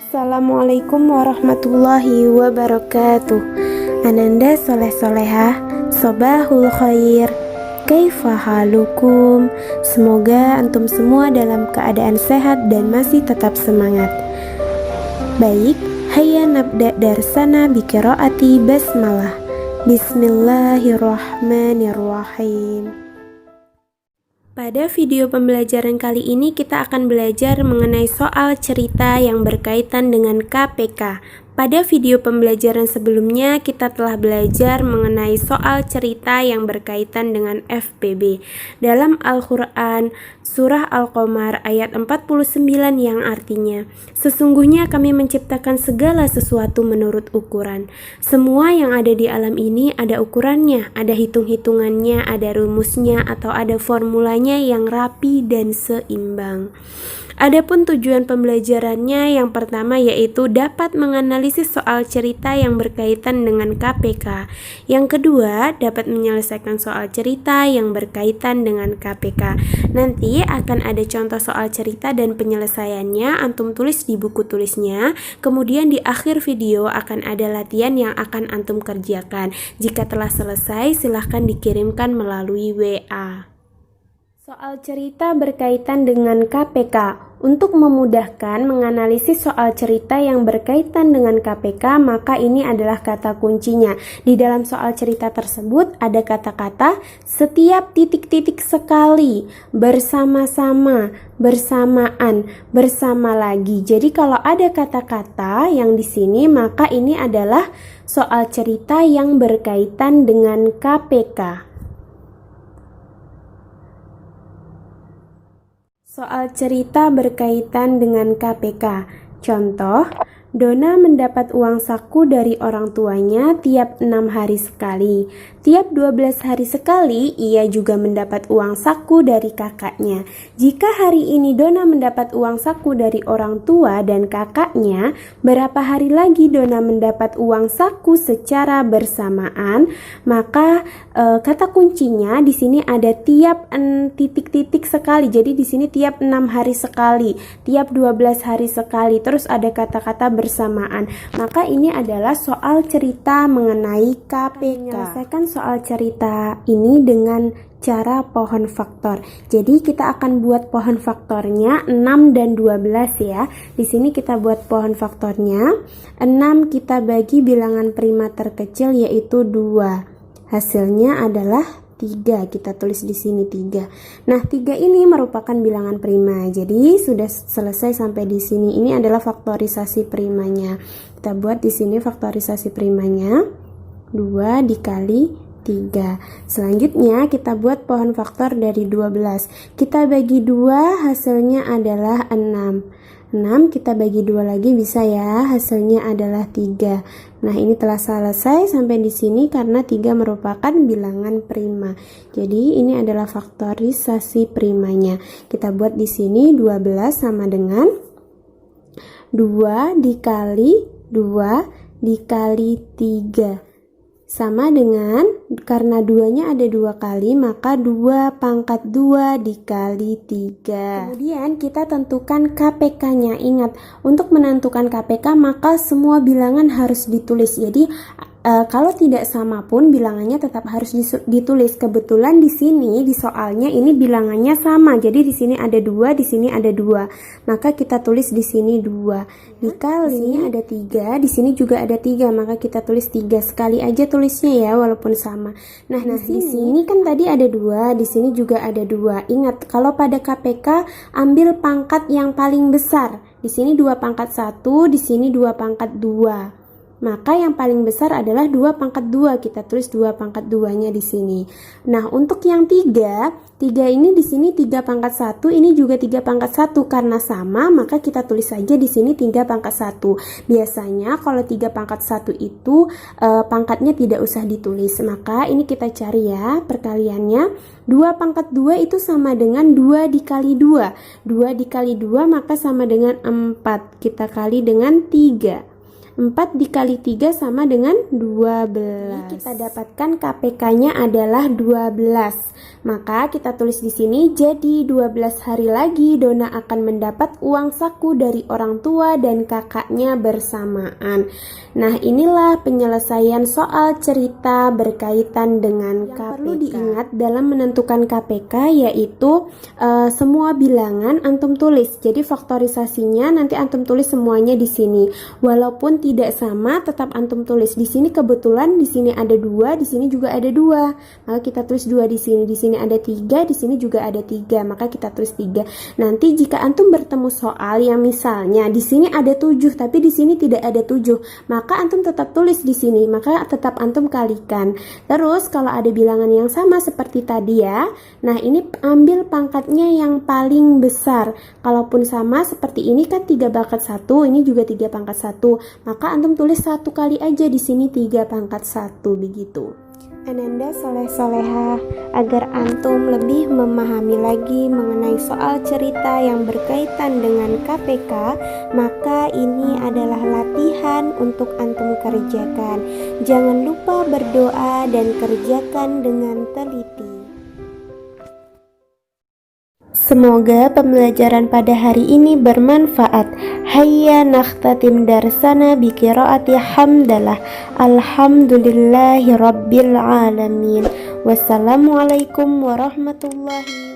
Assalamualaikum warahmatullahi wabarakatuh. Ananda soleh solehah, sobahul khair. Kaifa halukum? Semoga antum semua dalam keadaan sehat dan masih tetap semangat. Baik, hayya nabda darsana bi qiraati basmalah. Bismillahirrahmanirrahim. Pada video pembelajaran kali ini kita akan belajar mengenai soal cerita yang berkaitan dengan KPK. Pada video pembelajaran sebelumnya kita telah belajar mengenai soal cerita yang berkaitan dengan FPB. Dalam Al-Quran, surah Al-Qamar ayat 49 yang artinya, sesungguhnya kami menciptakan segala sesuatu menurut ukuran. Semua yang ada di alam ini ada ukurannya, ada hitung-hitungannya, ada rumusnya atau ada formulanya yang rapi dan seimbang. Adapun tujuan pembelajarannya yang pertama yaitu dapat menganalisis soal cerita yang berkaitan dengan KPK. Yang kedua, dapat menyelesaikan soal cerita yang berkaitan dengan KPK. Nanti akan ada contoh soal cerita dan penyelesaiannya, antum tulis di buku tulisnya. Kemudian di akhir video akan ada latihan yang akan antum kerjakan. Jika telah selesai, silahkan dikirimkan melalui WA. Soal cerita berkaitan dengan KPK. Untuk memudahkan menganalisis soal cerita yang berkaitan dengan KPK, maka ini adalah kata kuncinya. Di dalam soal cerita tersebut ada kata-kata setiap titik-titik sekali, bersama-sama, bersamaan, bersama lagi. Jadi kalau ada kata-kata yang di sini, maka ini adalah soal cerita yang berkaitan dengan KPK. Soal cerita berkaitan dengan KPK. Contoh, Dona mendapat uang saku dari orang tuanya tiap 6 hari sekali. Tiap 12 hari sekali, ia juga mendapat uang saku dari kakaknya. Jika hari ini Dona mendapat uang saku dari orang tua dan kakaknya, berapa hari lagi Dona mendapat uang saku secara bersamaan? Maka kata kuncinya di sini ada tiap titik-titik sekali. Jadi di sini tiap 6 hari sekali, tiap 12 hari sekali. Terus ada kata-kata bersamaan. Maka ini adalah soal cerita mengenai KPK. Menyelesaikan soal cerita ini dengan cara pohon faktor. Jadi kita akan buat pohon faktornya 6 dan 12 ya. Di sini kita buat pohon faktornya 6 kita bagi bilangan prima terkecil yaitu 2. Hasilnya adalah 3, kita tulis di sini 3. Nah, 3 ini merupakan bilangan prima. Jadi sudah selesai sampai di sini. Ini adalah faktorisasi primanya. Kita buat di sini faktorisasi primanya 2 dikali 3. Selanjutnya kita buat pohon faktor dari 12. Kita bagi 2, hasilnya adalah 6. 6 kita bagi 2 lagi bisa ya, hasilnya adalah 3. Nah, ini telah selesai sampai di sini karena 3 merupakan bilangan prima. Jadi ini adalah faktorisasi primanya. Kita buat di sini 12 sama dengan 2 dikali 2 dikali 3. Sama dengan, karena 2-nya ada 2 kali, maka 2 pangkat 2 dikali 3. Kemudian kita tentukan KPK-nya. Ingat, untuk menentukan KPK maka semua bilangan harus ditulis. Jadi kalau tidak sama pun bilangannya tetap harus ditulis. Kebetulan di sini di soalnya ini bilangannya sama. Jadi di sini ada 2, di sini ada 2. Maka kita tulis di sini 2 dikali di sini ada 3, di sini juga ada 3. Maka kita tulis 3 sekali aja tulisnya ya walaupun sama. Nah, di sini kan tadi ada 2, di sini juga ada 2. Ingat, kalau pada KPK ambil pangkat yang paling besar. Di sini 2 pangkat 1, di sini 2 pangkat 2. Maka yang paling besar adalah 2 pangkat 2. Kita tulis 2 pangkat 2-nya di sini. Nah, untuk yang 3 ini di sini 3 pangkat 1, ini juga 3 pangkat 1 karena sama, maka kita tulis saja di sini 3 pangkat 1. Biasanya kalau 3 pangkat 1 itu pangkatnya tidak usah ditulis. Maka ini kita cari ya perkaliannya. 2 pangkat 2 itu sama dengan 2 dikali 2. 2 dikali 2 maka sama dengan 4. Kita kali dengan 3. 4 dikali 3 sama dengan 12. Kita dapatkan KPK-nya adalah 12. Maka kita tulis di sini, jadi 12 hari lagi Dona akan mendapat uang saku dari orang tua dan kakaknya bersamaan. Nah, inilah penyelesaian soal cerita berkaitan dengan KPK. Perlu diingat dalam menentukan KPK yaitu semua bilangan antum tulis. Jadi faktorisasinya nanti antum tulis semuanya di sini. Walaupun tidak sama, tetap antum tulis. Di sini kebetulan di sini ada 2, di sini juga ada 2. Maka kita tulis 2 di sini. Di sini ada 3, di sini juga ada 3. Maka kita tulis 3. Nanti jika antum bertemu soal yang misalnya di sini ada 7 tapi di sini tidak ada 7, maka antum tetap tulis di sini. Maka tetap antum kalikan. Terus kalau ada bilangan yang sama seperti tadi ya. Nah, ini ambil pangkatnya yang paling besar. Kalaupun sama seperti ini kan 3 pangkat 1, ini juga 3 pangkat 1. Maka antum tulis 1 kali aja di sini 3 pangkat 1 begitu. Ananda soleh-soleha, agar antum lebih memahami lagi mengenai soal cerita yang berkaitan dengan KPK, maka ini adalah latihan untuk antum kerjakan. Jangan lupa berdoa dan kerjakan dengan teliti. Semoga pembelajaran pada hari ini bermanfaat. Hayya nakhtatim darsana bi qiraati hamdalah. Alhamdulillahi rabbil alamin. Wassalamualaikum warahmatullahi